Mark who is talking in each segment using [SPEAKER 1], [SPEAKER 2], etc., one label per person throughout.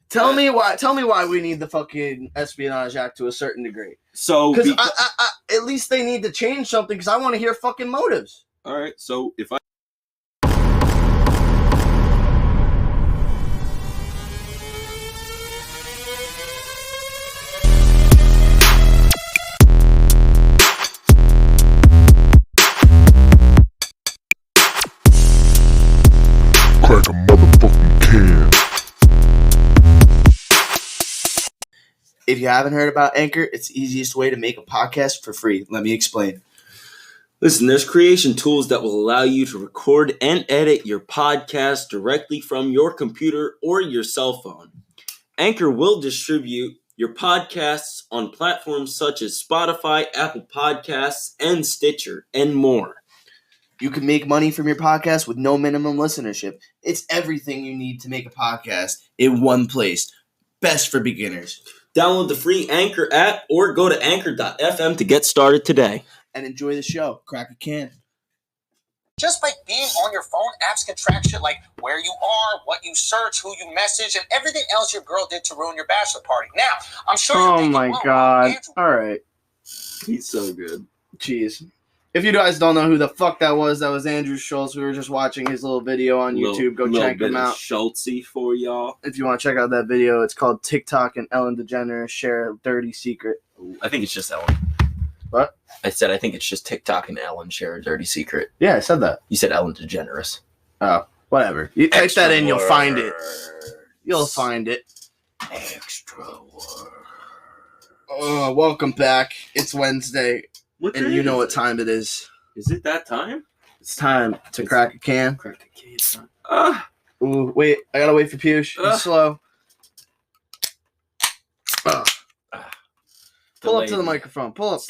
[SPEAKER 1] Tell me why we need the fucking Espionage Act to a certain degree.
[SPEAKER 2] So,
[SPEAKER 1] because at least they need to change something. Because I want to hear fucking motives.
[SPEAKER 2] All right. So if I.
[SPEAKER 3] Crack a motherfucking can.
[SPEAKER 1] If you haven't heard about Anchor, it's the easiest way to make a podcast for free. Let me explain.
[SPEAKER 2] Listen, there's creation tools that will allow you to record and edit your podcast directly from your computer or your cell phone. Anchor will distribute your podcasts on platforms such as Spotify, Apple Podcasts, and Stitcher, and more.
[SPEAKER 1] You can make money from your podcast with no minimum listenership. It's everything you need to make a podcast in one place. Best for beginners.
[SPEAKER 2] Download the free Anchor app or go to anchor.fm to get started today.
[SPEAKER 1] And enjoy the show. Crack a can.
[SPEAKER 4] Just by being on your phone, apps can track shit like where you are, what you search, who you message, and everything else your girl did to ruin your bachelor party. Now, I'm sure you're thinking,
[SPEAKER 1] my
[SPEAKER 4] well,
[SPEAKER 1] god.
[SPEAKER 4] Andrew-
[SPEAKER 1] All right.
[SPEAKER 2] He's so good.
[SPEAKER 1] Jeez. If you guys don't know who the fuck that was Andrew Schultz. We were just watching his little video on YouTube. Go check him out.
[SPEAKER 2] Schultzy for y'all.
[SPEAKER 1] If you want to check out that video, it's called TikTok and Ellen DeGeneres Share a Dirty Secret.
[SPEAKER 2] I think it's just Ellen.
[SPEAKER 1] What?
[SPEAKER 2] I said I think it's just TikTok and Ellen share a dirty secret.
[SPEAKER 1] Yeah, I said that.
[SPEAKER 2] You said Ellen DeGeneres.
[SPEAKER 1] Oh, whatever. You type
[SPEAKER 2] Extra
[SPEAKER 1] that in, you'll
[SPEAKER 2] words.
[SPEAKER 1] find it. You'll find it.
[SPEAKER 2] Extra word.
[SPEAKER 1] Oh, welcome back. It's Wednesday, and you know what time it is.
[SPEAKER 2] Is it that time?
[SPEAKER 1] It's time to crack a can.
[SPEAKER 2] Crack the can.
[SPEAKER 1] Ooh, wait. I gotta wait for Push. He's slow. Pull up to the microphone. Pull up.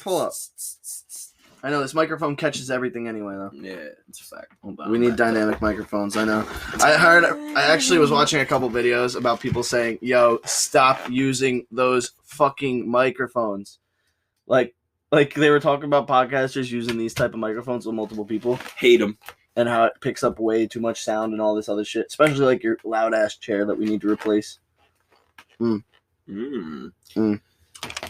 [SPEAKER 1] I know this microphone catches everything anyway, though.
[SPEAKER 2] Yeah, it's a fact. Hold on.
[SPEAKER 1] We need dynamic microphones. I know. I actually was watching a couple videos about people saying, "Yo, stop using those fucking microphones." Like they were talking about podcasters using these type of microphones with multiple people,
[SPEAKER 2] Hate them.
[SPEAKER 1] and how it picks up way too much sound and all this other shit. Especially like your loud ass chair that we need to replace.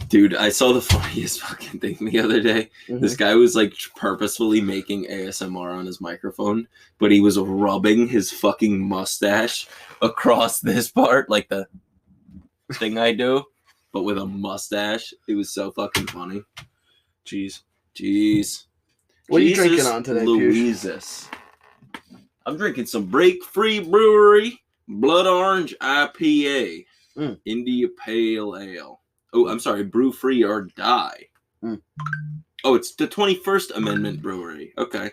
[SPEAKER 2] Dude, I saw the funniest fucking thing the other day.
[SPEAKER 1] Mm-hmm.
[SPEAKER 2] This guy was like purposefully making ASMR on his microphone, but he was rubbing his fucking mustache across this part, like the thing I do, but with a mustache. It was so fucking funny. Jeez.
[SPEAKER 1] What are you drinking on today, Push?
[SPEAKER 2] Louises. I'm drinking some Break Free Brewery Blood Orange IPA. India Pale Ale. Oh, I'm sorry, Brew Free or Die. Oh, it's the 21st Amendment Brewery. Okay.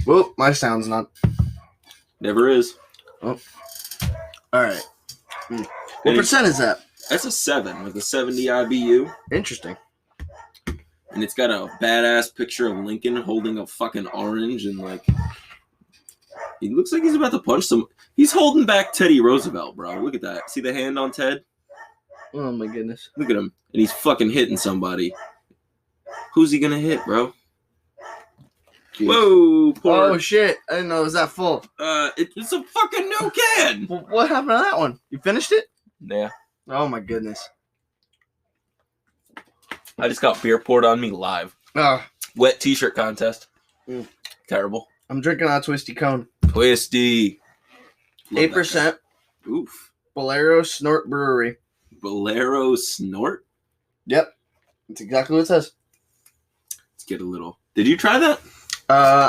[SPEAKER 1] Well, my sound's not.
[SPEAKER 2] Never is.
[SPEAKER 1] Oh. All right. What percent is that?
[SPEAKER 2] That's a 7 with a 70 IBU.
[SPEAKER 1] Interesting.
[SPEAKER 2] And it's got a badass picture of Lincoln holding a fucking orange and like... He looks like he's about to punch some... He's holding back Teddy Roosevelt, bro. Look at that. See the hand on Ted?
[SPEAKER 1] Oh my goodness.
[SPEAKER 2] Look at him. And he's fucking hitting somebody. Who's he gonna hit, bro? Jeez. Whoa!
[SPEAKER 1] Oh shit! I didn't know it was that full.
[SPEAKER 2] It's a fucking new can!
[SPEAKER 1] What happened to that one? You finished it?
[SPEAKER 2] Yeah.
[SPEAKER 1] Oh my goodness.
[SPEAKER 2] I just got beer poured on me live.
[SPEAKER 1] Oh,
[SPEAKER 2] Wet t-shirt contest. Terrible.
[SPEAKER 1] I'm drinking a Twisty Cone.
[SPEAKER 2] Twisty.
[SPEAKER 1] 8%.
[SPEAKER 2] Oof.
[SPEAKER 1] Bolero Snort Brewery.
[SPEAKER 2] Bolero Snort?
[SPEAKER 1] Yep. That's exactly what it says.
[SPEAKER 2] Let's get a little... Did you try that?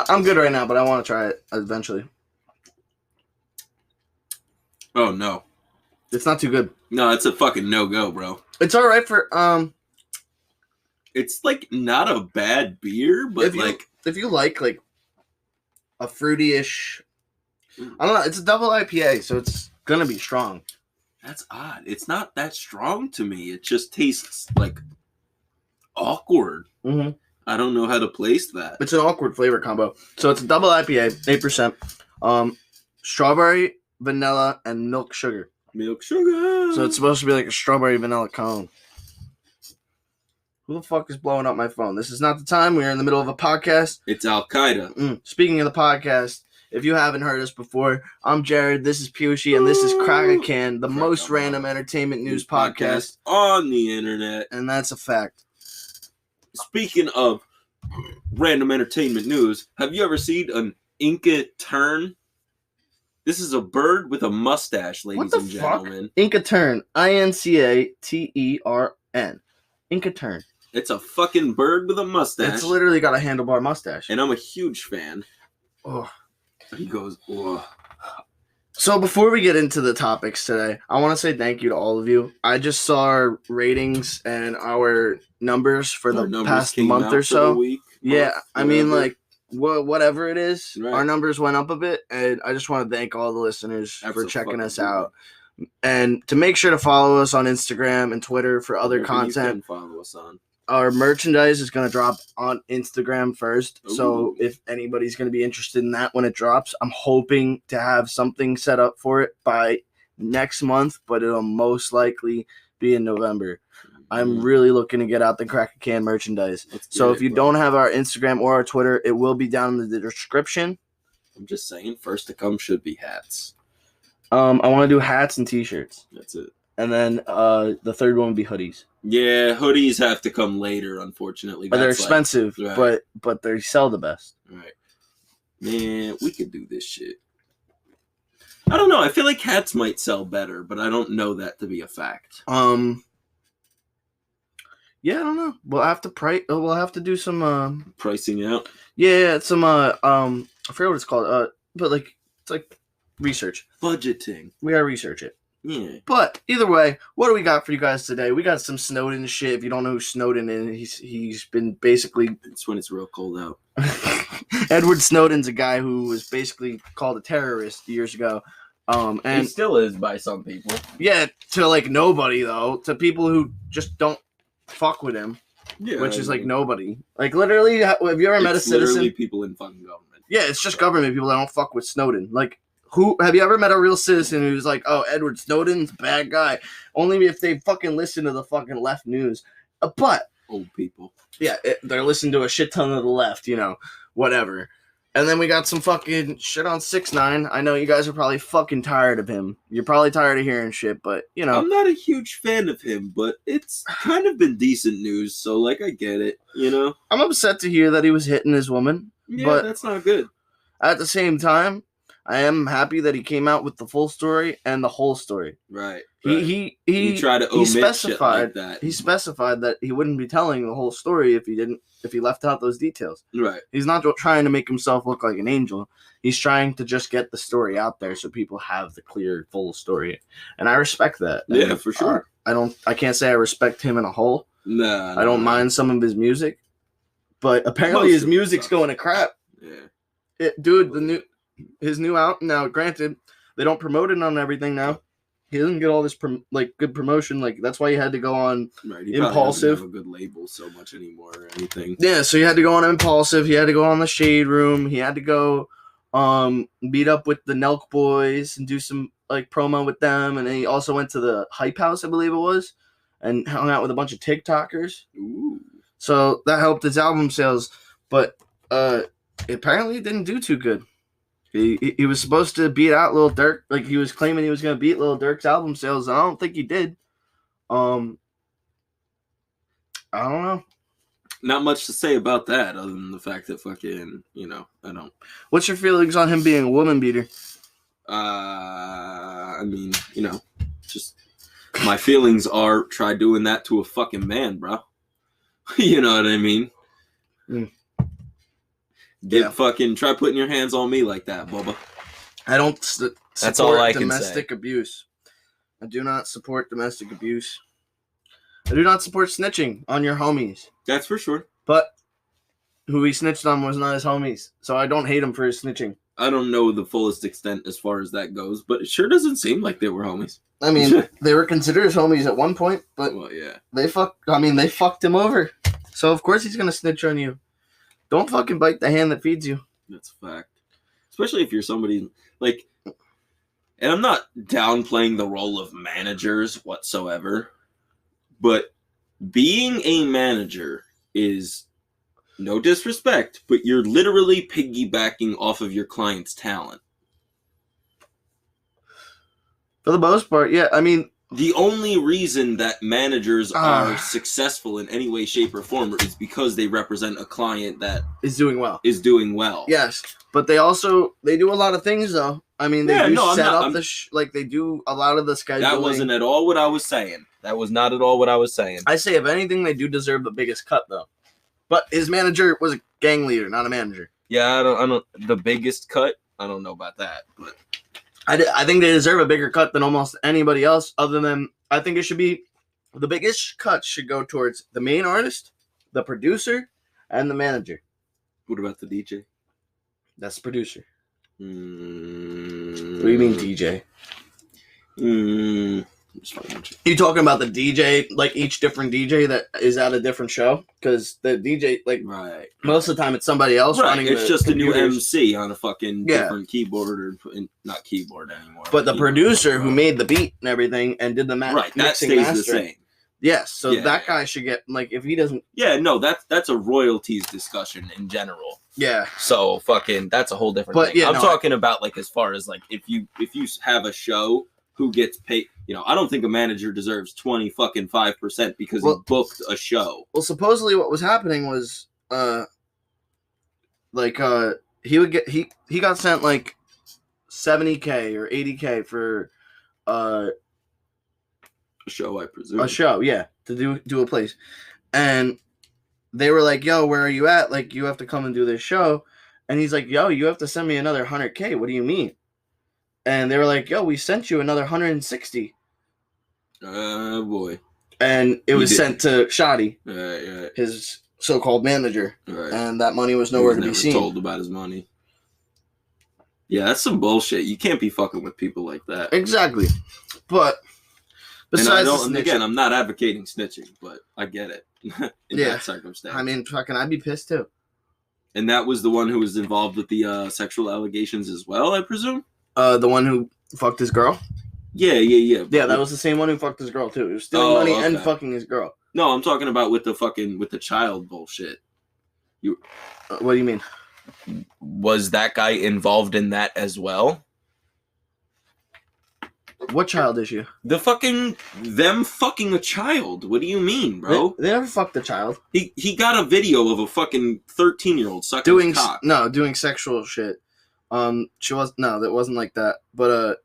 [SPEAKER 1] I'm good right now, but I want to try it eventually.
[SPEAKER 2] Oh, no.
[SPEAKER 1] It's not too good.
[SPEAKER 2] No, it's a fucking no-go, bro.
[SPEAKER 1] It's all right for
[SPEAKER 2] It's like not a bad beer, but
[SPEAKER 1] if you like a fruity-ish. I don't know. It's a double IPA, so it's gonna be strong.
[SPEAKER 2] That's odd. It's not that strong to me. It just tastes like awkward.
[SPEAKER 1] Mm-hmm.
[SPEAKER 2] I don't know how to place that.
[SPEAKER 1] It's an awkward flavor combo. So it's a double IPA, 8%. Strawberry, vanilla, and milk sugar.
[SPEAKER 2] Milk sugar.
[SPEAKER 1] So it's supposed to be like a strawberry vanilla cone. Who the fuck is blowing up my phone? This is not the time. We are in the middle of a podcast.
[SPEAKER 2] It's Al Qaeda.
[SPEAKER 1] Speaking of the podcast, If you haven't heard us before, I'm Jared, this is Pushy, and this is Crack a Can, the most random entertainment news podcast
[SPEAKER 2] on the internet.
[SPEAKER 1] And that's a fact.
[SPEAKER 2] Speaking of random entertainment news, have you ever seen an Inca tern? This is a bird with a mustache, ladies and gentlemen.
[SPEAKER 1] Inca tern. INCATERN. Inca tern.
[SPEAKER 2] It's a fucking bird with a mustache.
[SPEAKER 1] It's literally got a handlebar mustache.
[SPEAKER 2] And I'm a huge fan.
[SPEAKER 1] Oh.
[SPEAKER 2] He goes, oh.
[SPEAKER 1] So before we get into the topics today, I want to say thank you to all of you. I just saw our ratings and our numbers for the past month or so. Yeah, I mean, like, whatever it is, our numbers went up a bit, and I just want to thank all the listeners for checking us out. And to make sure to follow us on Instagram and Twitter for other content.
[SPEAKER 2] You can follow us on.
[SPEAKER 1] Our merchandise is going to drop on Instagram first.
[SPEAKER 2] Ooh.
[SPEAKER 1] So if anybody's going to be interested in that when it drops, I'm hoping to have something set up for it by next month, but it'll most likely be in November. I'm really looking to get out the Crack a Can merchandise. So if you don't have our Instagram or our Twitter, it will be down in the description.
[SPEAKER 2] I'm just saying, first to come should be hats.
[SPEAKER 1] I want to do hats and t-shirts.
[SPEAKER 2] That's it.
[SPEAKER 1] And then the third one would be hoodies.
[SPEAKER 2] Yeah, hoodies have to come later, unfortunately.
[SPEAKER 1] But they're expensive, but they sell the best.
[SPEAKER 2] Right. Man, we could do this shit. I don't know. I feel like hats might sell better, but I don't know that to be a fact.
[SPEAKER 1] Yeah, I don't know. We'll have to We'll have to do some
[SPEAKER 2] pricing out.
[SPEAKER 1] Yeah, some I forget what it's called. But like it's like research.
[SPEAKER 2] Budgeting.
[SPEAKER 1] We gotta research it.
[SPEAKER 2] Yeah.
[SPEAKER 1] But either way, what do we got for you guys today? We got some Snowden shit. If you don't know who Snowden is, he's been basically
[SPEAKER 2] it's when it's real cold out.
[SPEAKER 1] Edward Snowden's a guy who was basically called a terrorist years ago. And
[SPEAKER 2] he still is by some people.
[SPEAKER 1] Yeah, to like nobody though. To people who just don't fuck with him. Yeah. Which is like nobody. Like literally, have you ever met a citizen?
[SPEAKER 2] Literally people in fucking government.
[SPEAKER 1] Yeah, it's just government people that don't fuck with Snowden. Like who have you ever met a real citizen who's like, oh, Edward Snowden's a bad guy? Only if they fucking listen to the fucking left news. But
[SPEAKER 2] old people.
[SPEAKER 1] Yeah, they're listening to a shit ton of the left, whatever. And then we got some fucking shit on 6ix9ine. I know you guys are probably fucking tired of him. You're probably tired of hearing shit, but
[SPEAKER 2] I'm not a huge fan of him, but it's kind of been decent news, so like I get it,
[SPEAKER 1] I'm upset to hear that he was hitting his woman.
[SPEAKER 2] Yeah,
[SPEAKER 1] but
[SPEAKER 2] that's not good.
[SPEAKER 1] At the same time, I am happy that he came out with the full story and the whole story.
[SPEAKER 2] Right.
[SPEAKER 1] He
[SPEAKER 2] tried to omit shit like that.
[SPEAKER 1] He specified that he wouldn't be telling the whole story if he left out those details.
[SPEAKER 2] Right.
[SPEAKER 1] He's not trying to make himself look like an angel. He's trying to just get the story out there so people have the clear, full story. And I respect that.
[SPEAKER 2] Yeah,
[SPEAKER 1] and
[SPEAKER 2] for sure.
[SPEAKER 1] I can't say I respect him in a whole.
[SPEAKER 2] Nah.
[SPEAKER 1] I don't mind some of his music, but apparently his music's going to crap.
[SPEAKER 2] Yeah.
[SPEAKER 1] His new out now. Granted, they don't promote it on everything now. He doesn't get all this good promotion. Like that's why he had to go on Impulsive.
[SPEAKER 2] Have a good label so much anymore or anything.
[SPEAKER 1] Yeah, so he had to go on Impulsive. He had to go on the Shade Room. He had to go meet up with the Nelk Boys and do some like promo with them. And then he also went to the Hype House, I believe it was, and hung out with a bunch of TikTokers.
[SPEAKER 2] Ooh.
[SPEAKER 1] So that helped his album sales, but apparently it didn't do too good. He was supposed to beat out Lil Durk. Like, he was claiming he was going to beat Lil Durk's album sales. And I don't think he did. I don't know.
[SPEAKER 2] Not much to say about that other than the fact that fucking, I don't.
[SPEAKER 1] What's your feelings on him being a woman beater?
[SPEAKER 2] I mean, just my feelings are try doing that to a fucking man, bro. You know what I mean?
[SPEAKER 1] Mm.
[SPEAKER 2] Fucking try putting your hands on me like that, Bubba.
[SPEAKER 1] I don't
[SPEAKER 2] That's all I can
[SPEAKER 1] domestic abuse. I do not support domestic abuse. I do not support snitching on your homies.
[SPEAKER 2] That's for sure.
[SPEAKER 1] But who he snitched on was not his homies, so I don't hate him for his snitching.
[SPEAKER 2] I don't know the fullest extent as far as that goes, but it sure doesn't seem like they were homies.
[SPEAKER 1] I mean, they were considered his homies at one point, but
[SPEAKER 2] yeah.
[SPEAKER 1] They fucked him over. So of course he's gonna snitch on you. Don't fucking bite the hand that feeds you.
[SPEAKER 2] That's a fact. Especially if you're somebody like, and I'm not downplaying the role of managers whatsoever, but being a manager is no disrespect, but you're literally piggybacking off of your client's talent.
[SPEAKER 1] For the most part, yeah. I mean,
[SPEAKER 2] The only reason that managers are successful in any way, shape, or form is because they represent a client that
[SPEAKER 1] is doing well.
[SPEAKER 2] is doing well.
[SPEAKER 1] Yes, but they do a lot of things though. I mean, they they do a lot of the scheduling.
[SPEAKER 2] That wasn't at all what I was saying. That was not at all what I was saying.
[SPEAKER 1] I say, if anything, they do deserve the biggest cut though. But his manager was a gang leader, not a manager.
[SPEAKER 2] Yeah, I don't. The biggest cut. I don't know about that, but
[SPEAKER 1] I think they deserve a bigger cut than almost anybody else. Other than, I think it should be the biggest cut should go towards the main artist, the producer, and the manager.
[SPEAKER 2] what about the DJ?
[SPEAKER 1] That's the producer.
[SPEAKER 2] What
[SPEAKER 1] What do you mean DJ?
[SPEAKER 2] Just
[SPEAKER 1] You talking about the DJ, like each different DJ that is at a different show? Because the DJ, like
[SPEAKER 2] right.
[SPEAKER 1] most of the time, it's somebody else
[SPEAKER 2] Right,
[SPEAKER 1] running.
[SPEAKER 2] it's
[SPEAKER 1] the
[SPEAKER 2] just
[SPEAKER 1] computers.
[SPEAKER 2] a new MC on a fucking
[SPEAKER 1] Yeah.
[SPEAKER 2] different keyboard or not keyboard anymore.
[SPEAKER 1] But the
[SPEAKER 2] keyboard.
[SPEAKER 1] producer who made the beat and everything and did the
[SPEAKER 2] right, that
[SPEAKER 1] mixing
[SPEAKER 2] stays
[SPEAKER 1] mastering.
[SPEAKER 2] the same.
[SPEAKER 1] Yes, so
[SPEAKER 2] Yeah.
[SPEAKER 1] that guy should get, like, if he doesn't.
[SPEAKER 2] Yeah, no, that's a royalties discussion in general.
[SPEAKER 1] Yeah,
[SPEAKER 2] So fucking that's a whole different
[SPEAKER 1] But,
[SPEAKER 2] thing.
[SPEAKER 1] yeah,
[SPEAKER 2] I'm
[SPEAKER 1] no,
[SPEAKER 2] talking about like as far as like if you have a show who gets paid, I don't think a manager deserves 5% because he booked a show.
[SPEAKER 1] well, supposedly what was happening was, he would get he got sent like $70K or $80K for
[SPEAKER 2] A show, I presume.
[SPEAKER 1] a show, yeah, to do a place, and they were like, "Yo, where are you at? Like, you have to come and do this show," and he's like, "Yo, you have to send me another $100K. What do you mean?" And they were like, "Yo, we sent you another $160,"
[SPEAKER 2] Boy.
[SPEAKER 1] and it was
[SPEAKER 2] did-
[SPEAKER 1] sent to Shoddy,
[SPEAKER 2] Right.
[SPEAKER 1] his so-called manager,
[SPEAKER 2] Right.
[SPEAKER 1] and that money was nowhere
[SPEAKER 2] He
[SPEAKER 1] to
[SPEAKER 2] was
[SPEAKER 1] be
[SPEAKER 2] never
[SPEAKER 1] seen.
[SPEAKER 2] told about his money. Yeah, that's some bullshit. You can't be fucking with people like that.
[SPEAKER 1] Exactly, but
[SPEAKER 2] And
[SPEAKER 1] besides,
[SPEAKER 2] and again, I'm not advocating snitching, but I get it in
[SPEAKER 1] Yeah.
[SPEAKER 2] that circumstance.
[SPEAKER 1] I mean, fucking, I'd be pissed too.
[SPEAKER 2] and that was the one who was involved with the sexual allegations as well, I presume.
[SPEAKER 1] The one who fucked his girl.
[SPEAKER 2] Yeah.
[SPEAKER 1] Yeah, that was the same one who fucked his girl too. He was stealing money and
[SPEAKER 2] okay.
[SPEAKER 1] fucking his girl.
[SPEAKER 2] No, I'm talking about with the child bullshit.
[SPEAKER 1] What do you mean?
[SPEAKER 2] Was that guy involved in that as well?
[SPEAKER 1] What child issue?
[SPEAKER 2] Them fucking a child. What do you mean, bro?
[SPEAKER 1] They never fucked the child.
[SPEAKER 2] He got a video of a fucking 13-year-old sucking his cock.
[SPEAKER 1] doing sexual shit. That wasn't like that. But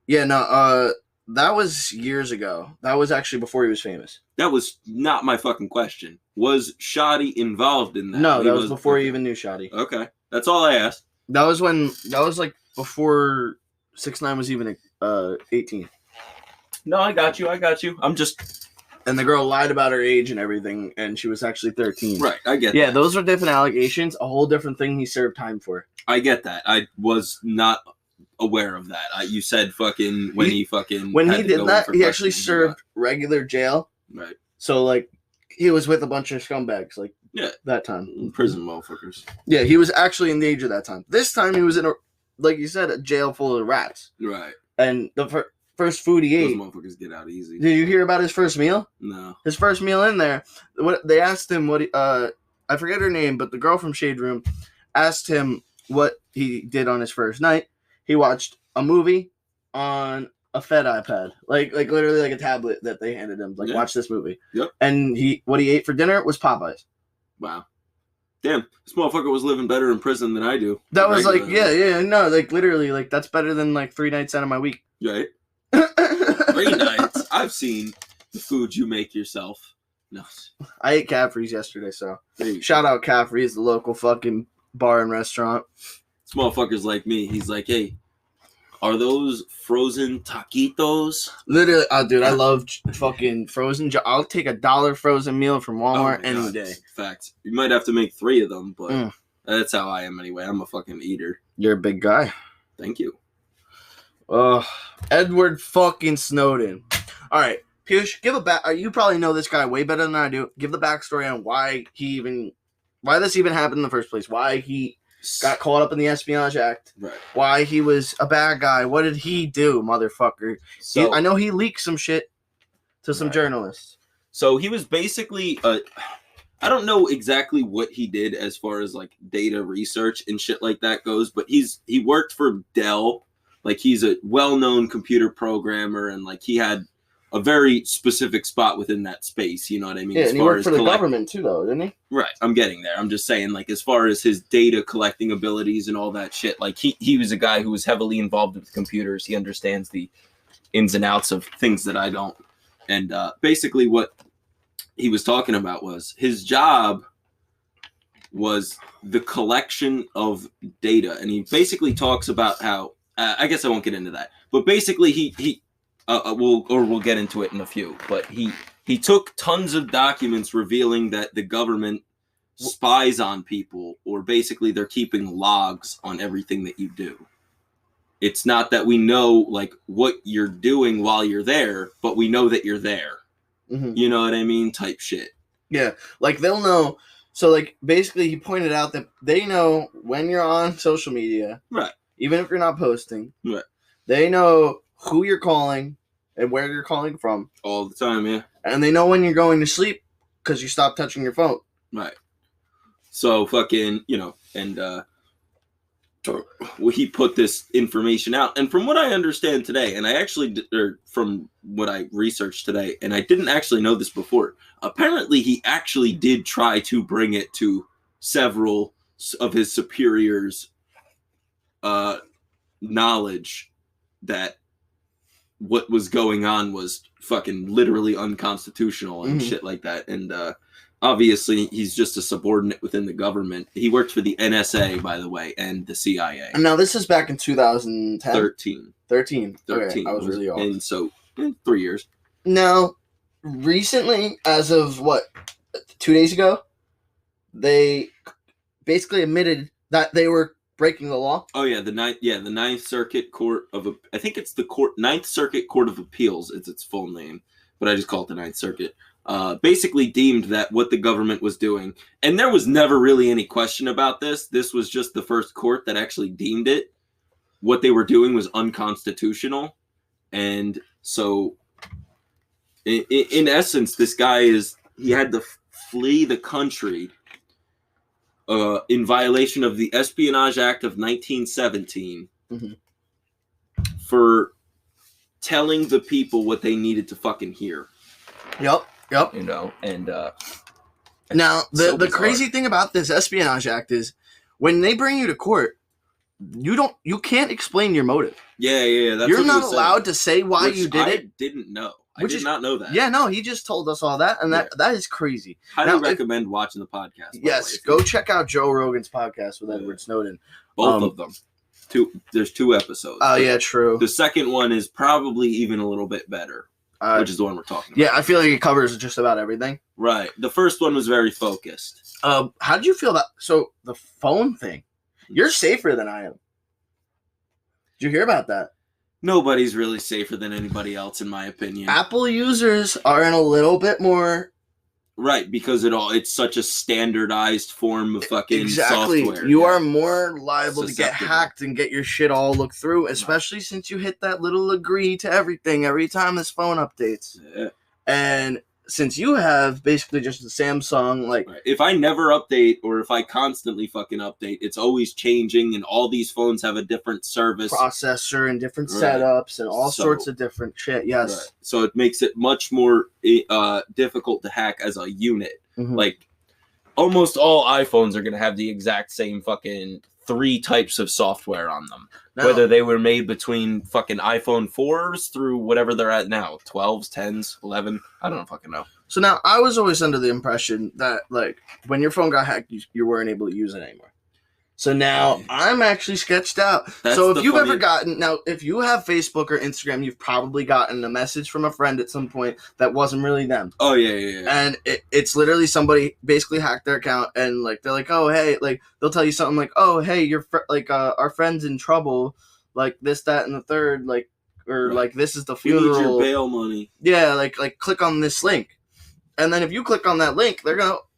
[SPEAKER 1] that was years ago. That was actually before he was famous.
[SPEAKER 2] That was not my fucking question. Was Shoddy involved in that?
[SPEAKER 1] No, that was before he even knew Shoddy.
[SPEAKER 2] Okay, that's all I asked.
[SPEAKER 1] That was like before 6ix9ine was even 18.
[SPEAKER 2] No, I got you. I'm just
[SPEAKER 1] And the girl lied about her age and everything, and she was actually 13.
[SPEAKER 2] right. I get.
[SPEAKER 1] Yeah,
[SPEAKER 2] that.
[SPEAKER 1] those are different allegations. A whole different thing he served time for.
[SPEAKER 2] I get that. I was not aware of that. You said fucking when he had
[SPEAKER 1] He
[SPEAKER 2] to
[SPEAKER 1] did
[SPEAKER 2] go
[SPEAKER 1] that,
[SPEAKER 2] in for
[SPEAKER 1] he actually
[SPEAKER 2] questions and
[SPEAKER 1] served regular jail.
[SPEAKER 2] right.
[SPEAKER 1] So, like, he was with a bunch of scumbags, like,
[SPEAKER 2] Yeah.
[SPEAKER 1] that time.
[SPEAKER 2] Prison motherfuckers.
[SPEAKER 1] Yeah, he was actually in danger that time. This time, he was in like you said, a jail full of rats.
[SPEAKER 2] Right.
[SPEAKER 1] And the first food he
[SPEAKER 2] Those
[SPEAKER 1] ate.
[SPEAKER 2] motherfuckers get out easy.
[SPEAKER 1] Did you hear about his first meal?
[SPEAKER 2] No.
[SPEAKER 1] His first meal in there. What they asked him what I forget her name, but the girl from Shade Room asked him what he did on his first night. He watched a movie on a Fed iPad, like literally like a tablet that they handed him. Like,
[SPEAKER 2] Yeah.
[SPEAKER 1] watch this movie.
[SPEAKER 2] Yep.
[SPEAKER 1] And what he ate for dinner was Popeyes.
[SPEAKER 2] Wow. Damn, this motherfucker was living better in prison than I do.
[SPEAKER 1] That was like,
[SPEAKER 2] Regularly.
[SPEAKER 1] no, like literally, like that's better than like 3 nights out of my week.
[SPEAKER 2] Right. 3 nights. I've seen the food you make yourself. No.
[SPEAKER 1] I ate Caffrey's yesterday, so
[SPEAKER 2] There you go.
[SPEAKER 1] shout out Caffrey's, the local fucking bar and restaurant.
[SPEAKER 2] This motherfucker's like me. He's like, hey, are those frozen taquitos?
[SPEAKER 1] Literally, dude, I love fucking frozen. I'll take $1 frozen meal from Walmart
[SPEAKER 2] Oh my
[SPEAKER 1] any
[SPEAKER 2] God.
[SPEAKER 1] day.
[SPEAKER 2] Facts. You might have to make 3 of them, but
[SPEAKER 1] Mm.
[SPEAKER 2] that's how I am anyway. I'm a fucking eater.
[SPEAKER 1] You're a big guy.
[SPEAKER 2] Thank you.
[SPEAKER 1] Edward fucking Snowden. All right, Piyush, give a back. You probably know this guy way better than I do. Give the backstory on why this even happened in the first place. Why he got caught up in the Espionage Act.
[SPEAKER 2] Right.
[SPEAKER 1] Why he was a bad guy. What did he do, motherfucker?
[SPEAKER 2] So
[SPEAKER 1] I know he leaked some shit to some
[SPEAKER 2] Right.
[SPEAKER 1] journalists.
[SPEAKER 2] So he was basically I don't know exactly what he did as far as like data research and shit like that goes, but he worked for Dell. Like he's a well-known computer programmer, and like he had a very specific spot within that space. You know what I mean?
[SPEAKER 1] Yeah,
[SPEAKER 2] as
[SPEAKER 1] and he
[SPEAKER 2] far
[SPEAKER 1] worked
[SPEAKER 2] as
[SPEAKER 1] for the
[SPEAKER 2] collect-
[SPEAKER 1] government too, though, didn't he?
[SPEAKER 2] Right, I'm getting there. I'm just saying, like, as far as his data collecting abilities and all that shit, like, he was a guy who was heavily involved with computers. He understands the ins and outs of things that I don't. And basically what he was talking about was his job was the collection of data. And he basically talks about how, I guess I won't get into that, but basically we'll get into it in a few, but he took tons of documents revealing that the government spies on people, or basically they're keeping logs on everything that you do. It's not that we know like what you're doing while you're there, but we know that you're there.
[SPEAKER 1] Mm-hmm.
[SPEAKER 2] You know what I mean? Type shit.
[SPEAKER 1] Yeah, like they'll know. So like basically he pointed out that they know when you're on social media.
[SPEAKER 2] Right.
[SPEAKER 1] Even if you're not posting.
[SPEAKER 2] Right.
[SPEAKER 1] They know who you're calling and where you're calling from.
[SPEAKER 2] All the time, yeah.
[SPEAKER 1] And they know when you're going to sleep because you stop touching your phone.
[SPEAKER 2] Right. So fucking, you know, and he put this information out. And from what I understand today, and I actually, or from what I researched today, and I didn't actually know this before, apparently he actually did try to bring it to several of his superiors' knowledge that what was going on was fucking literally unconstitutional and shit like that. And obviously he's just a subordinate within the government. He worked for the NSA, by the way, and the CIA.
[SPEAKER 1] And now this is back in 2010?
[SPEAKER 2] 13.
[SPEAKER 1] 13. Okay, I was really off.
[SPEAKER 2] And so 3 years.
[SPEAKER 1] Now, recently, as of 2 days ago, they basically admitted that they were breaking the law.
[SPEAKER 2] Oh yeah, the Ninth Circuit Court of, I think it's the Ninth Circuit Court of Appeals. It's its full name, but I just call it the Ninth Circuit. Basically deemed that what the government was doing, and there was never really any question about this. This was just the first court that actually deemed it. What they were doing was unconstitutional, and so, in essence, this guy he had to flee the country. In violation of the Espionage Act of 1917 for telling the people what they needed to fucking hear.
[SPEAKER 1] Yep.
[SPEAKER 2] You know, and
[SPEAKER 1] now
[SPEAKER 2] so
[SPEAKER 1] the
[SPEAKER 2] bizarre.
[SPEAKER 1] crazy thing about this Espionage Act is when they bring you to court, you can't explain your motive.
[SPEAKER 2] Yeah. That's
[SPEAKER 1] You're
[SPEAKER 2] what
[SPEAKER 1] not
[SPEAKER 2] he was
[SPEAKER 1] allowed
[SPEAKER 2] saying,
[SPEAKER 1] to say why
[SPEAKER 2] which
[SPEAKER 1] you did
[SPEAKER 2] I
[SPEAKER 1] it.
[SPEAKER 2] didn't know. I
[SPEAKER 1] Which
[SPEAKER 2] did
[SPEAKER 1] is-
[SPEAKER 2] not know that.
[SPEAKER 1] Yeah, no, he just told us all that, and that is crazy.
[SPEAKER 2] Highly
[SPEAKER 1] Now, if-
[SPEAKER 2] recommend watching the podcast. by the
[SPEAKER 1] Yes,
[SPEAKER 2] way, if
[SPEAKER 1] go
[SPEAKER 2] you-
[SPEAKER 1] check out Joe Rogan's podcast with Edward Snowden.
[SPEAKER 2] both of them. There's 2 episodes.
[SPEAKER 1] Oh yeah, true.
[SPEAKER 2] The second one is probably even a little bit better, which is the one we're talking about.
[SPEAKER 1] Yeah, I feel like it covers just about everything.
[SPEAKER 2] Right. The first one was very focused.
[SPEAKER 1] How did you feel about the phone thing? You're safer than I am. Did you hear about that?
[SPEAKER 2] Nobody's really safer than anybody else, in my opinion.
[SPEAKER 1] Apple users are in a little bit more
[SPEAKER 2] Right, because it's such a standardized form of fucking software.
[SPEAKER 1] You
[SPEAKER 2] Yeah.
[SPEAKER 1] are more liable to get
[SPEAKER 2] Susceptible.
[SPEAKER 1] hacked and get your shit all looked through, especially since you hit that little agree to everything every time this phone updates.
[SPEAKER 2] Yeah.
[SPEAKER 1] And since you have basically just the Samsung, like,
[SPEAKER 2] Right. If I never update, or if I constantly fucking update, it's always changing, and all these phones have a different service.
[SPEAKER 1] processor and different
[SPEAKER 2] Right.
[SPEAKER 1] setups and all
[SPEAKER 2] So-
[SPEAKER 1] sorts of different shit. Yes.
[SPEAKER 2] Right. So it makes it much more difficult to hack as a unit.
[SPEAKER 1] Mhm.
[SPEAKER 2] Like, almost all iPhones are going to have the exact same fucking 3 types of software on them.
[SPEAKER 1] Now-
[SPEAKER 2] Whether they were made between fucking iPhone 4s through whatever they're at now, 12s, 10s, 11, I don't fucking know.
[SPEAKER 1] So now I was always under the impression that like when your phone got hacked, you weren't able to use it anymore. So now I'm actually sketched out.
[SPEAKER 2] That's
[SPEAKER 1] So if
[SPEAKER 2] the
[SPEAKER 1] you've ever
[SPEAKER 2] funny-
[SPEAKER 1] gotten if you have Facebook or Instagram, you've probably gotten a message from a friend at some point that wasn't really them.
[SPEAKER 2] Oh, yeah.
[SPEAKER 1] And it's literally somebody basically hacked their account and like they're like, oh hey, like they'll tell you something like, oh hey, your our friend's in trouble, like this, that, and the third, like or
[SPEAKER 2] Right.
[SPEAKER 1] like this is the
[SPEAKER 2] We need
[SPEAKER 1] funeral.
[SPEAKER 2] your bail money.
[SPEAKER 1] Yeah, like click on this link, and then if you click on that link,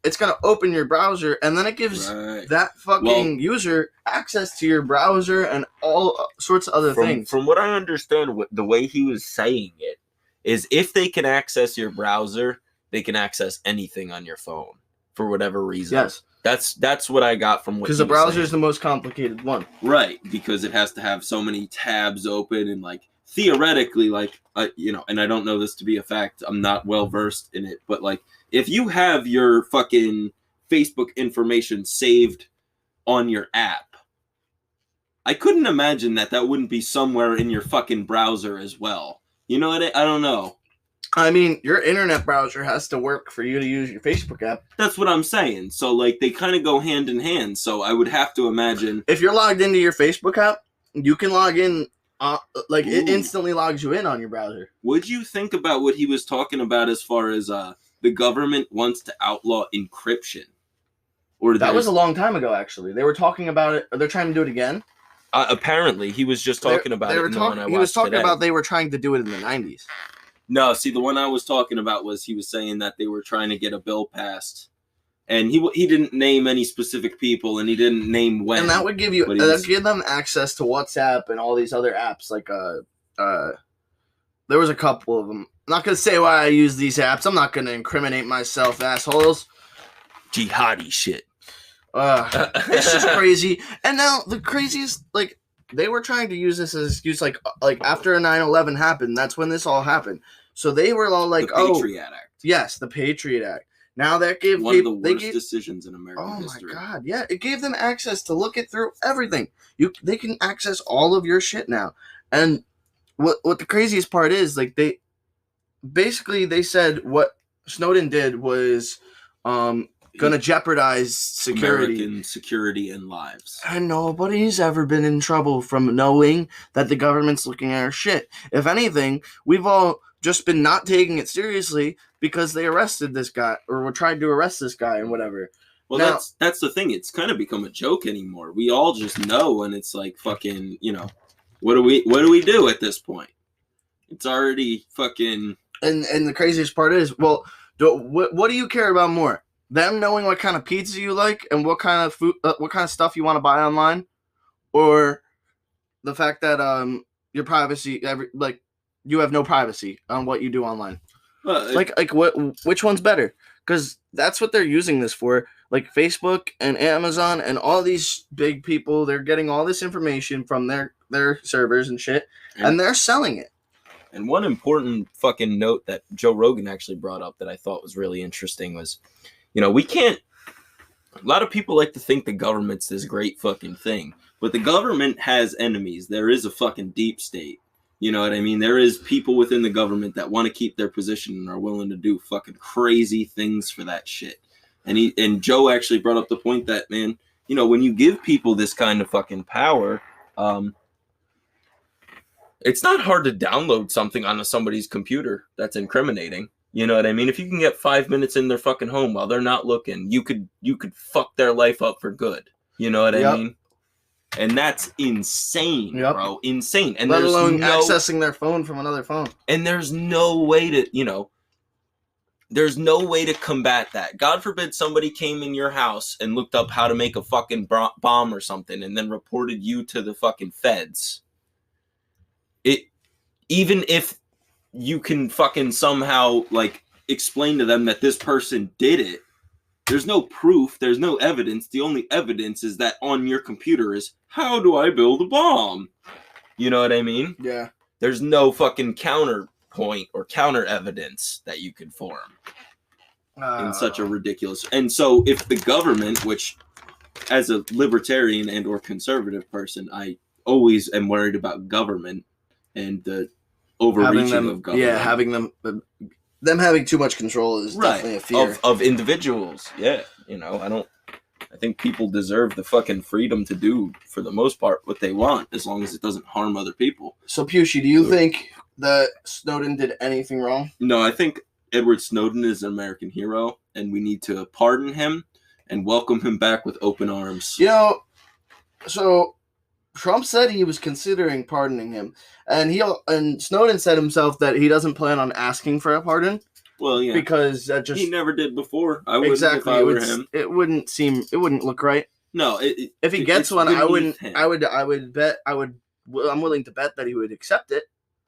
[SPEAKER 1] it's gonna open your browser, and then it gives
[SPEAKER 2] Right.
[SPEAKER 1] that fucking user access to your browser and all sorts of other things.
[SPEAKER 2] From what I understand, the way he was saying it is if they can access your browser, they can access anything on your phone. for whatever reason.
[SPEAKER 1] Yes,
[SPEAKER 2] That's what I got from what
[SPEAKER 1] because
[SPEAKER 2] he
[SPEAKER 1] the
[SPEAKER 2] was
[SPEAKER 1] browser
[SPEAKER 2] saying.
[SPEAKER 1] is the most complicated one.
[SPEAKER 2] Right, because it has to have so many tabs open and like theoretically, like and I don't know this to be a fact. I'm not well versed in it, but like if you have your fucking Facebook information saved on your app, I couldn't imagine that wouldn't be somewhere in your fucking browser as well. You know what? I don't know.
[SPEAKER 1] I mean, your internet browser has to work for you to use your Facebook app.
[SPEAKER 2] That's what I'm saying. So like they kind of go hand in hand. So I would have to imagine
[SPEAKER 1] If you're logged into your Facebook app, you can log in. It
[SPEAKER 2] Ooh.
[SPEAKER 1] instantly logs you in on your browser.
[SPEAKER 2] Would you think about what he was talking about as far as the government wants to outlaw encryption? Or
[SPEAKER 1] That was a long time ago, actually. They were talking about it. They're trying to do it again.
[SPEAKER 2] apparently he was just talking about it in the one I watched
[SPEAKER 1] He was talking
[SPEAKER 2] today.
[SPEAKER 1] about they were trying to do it in the 90s.
[SPEAKER 2] No, see, the one I was talking about was he was saying that they were trying to get a bill passed, and he didn't name any specific people, and he didn't name when.
[SPEAKER 1] And that would give you
[SPEAKER 2] But he was-
[SPEAKER 1] give them access to WhatsApp and all these other apps. Like there was a couple of them. I'm not gonna say why I use these apps. I'm not gonna incriminate myself, assholes.
[SPEAKER 2] jihadi shit.
[SPEAKER 1] It's just crazy. And now the craziest, like, they were trying to use this as an excuse, like after 9/11 happened, that's when this all happened. So they were all like,
[SPEAKER 2] the Patriot Act.
[SPEAKER 1] yes, the Patriot Act. Now that gave
[SPEAKER 2] One of the
[SPEAKER 1] they
[SPEAKER 2] worst
[SPEAKER 1] gave,
[SPEAKER 2] decisions in American
[SPEAKER 1] oh
[SPEAKER 2] history.
[SPEAKER 1] my god, yeah, it gave them access to look it through everything. They can access all of your shit now. And what the craziest part is, like, they said what Snowden did was gonna jeopardize security.
[SPEAKER 2] American security and lives.
[SPEAKER 1] And nobody's ever been in trouble from knowing that the government's looking at our shit. If anything, we've all just been not taking it seriously because they arrested this guy or were trying to arrest this guy and whatever.
[SPEAKER 2] Well,
[SPEAKER 1] Now-
[SPEAKER 2] that's the thing. It's kind of become a joke anymore. We all just know, and it's like fucking. What do we do at this point? It's already fucking.
[SPEAKER 1] And the craziest part is, well, what do you care about more? Them knowing what kind of pizza you like and what kind of food, what kind of stuff you want to buy online, or the fact that your privacy, you have no privacy on what you do online. Which one's better? Because that's what they're using this for. Like Facebook and Amazon and all these big people, they're getting all this information from their servers and shit, and they're selling it.
[SPEAKER 2] And one important fucking note that Joe Rogan actually brought up that I thought was really interesting was, we can't. A lot of people like to think the government's this great fucking thing, but the government has enemies. There is a fucking deep state. You know what I mean? There is people within the government that want to keep their position and are willing to do fucking crazy things for that shit. And Joe actually brought up the point that, man, when you give people this kind of fucking power, it's not hard to download something onto somebody's computer that's incriminating. You know what I mean? If you can get 5 minutes in their fucking home while they're not looking, you could fuck their life up for good. You know what I mean? And that's insane, bro. Insane. And
[SPEAKER 1] let alone accessing their phone from another phone.
[SPEAKER 2] And there's no way to, there's no way to combat that. God forbid somebody came in your house and looked up how to make a fucking bomb or something and then reported you to the fucking feds. Even if you can fucking somehow, explain to them that this person did it, there's no proof, there's no evidence. The only evidence is that on your computer is, how do I build a bomb? You know what I mean?
[SPEAKER 1] Yeah.
[SPEAKER 2] There's no fucking counterpoint or counter evidence that you could form in such a ridiculous. And so if the government, which as a libertarian and or conservative person, I always am worried about government and the overreaching of government.
[SPEAKER 1] Yeah, having them having too much control is definitely a fear
[SPEAKER 2] of individuals. Yeah, I think people deserve the fucking freedom to do, for the most part, what they want, as long as it doesn't harm other people.
[SPEAKER 1] So, Pushy, do you think that Snowden did anything wrong?
[SPEAKER 2] No, I think Edward Snowden is an American hero, and we need to pardon him and welcome him back with open arms.
[SPEAKER 1] So Trump said he was considering pardoning him, and Snowden said himself that he doesn't plan on asking for a pardon.
[SPEAKER 2] Well, yeah,
[SPEAKER 1] because that just
[SPEAKER 2] he never did before. I wouldn't
[SPEAKER 1] exactly.
[SPEAKER 2] if I were him.
[SPEAKER 1] It wouldn't look right.
[SPEAKER 2] No,
[SPEAKER 1] if he gets one, I'm willing to bet that he would accept it.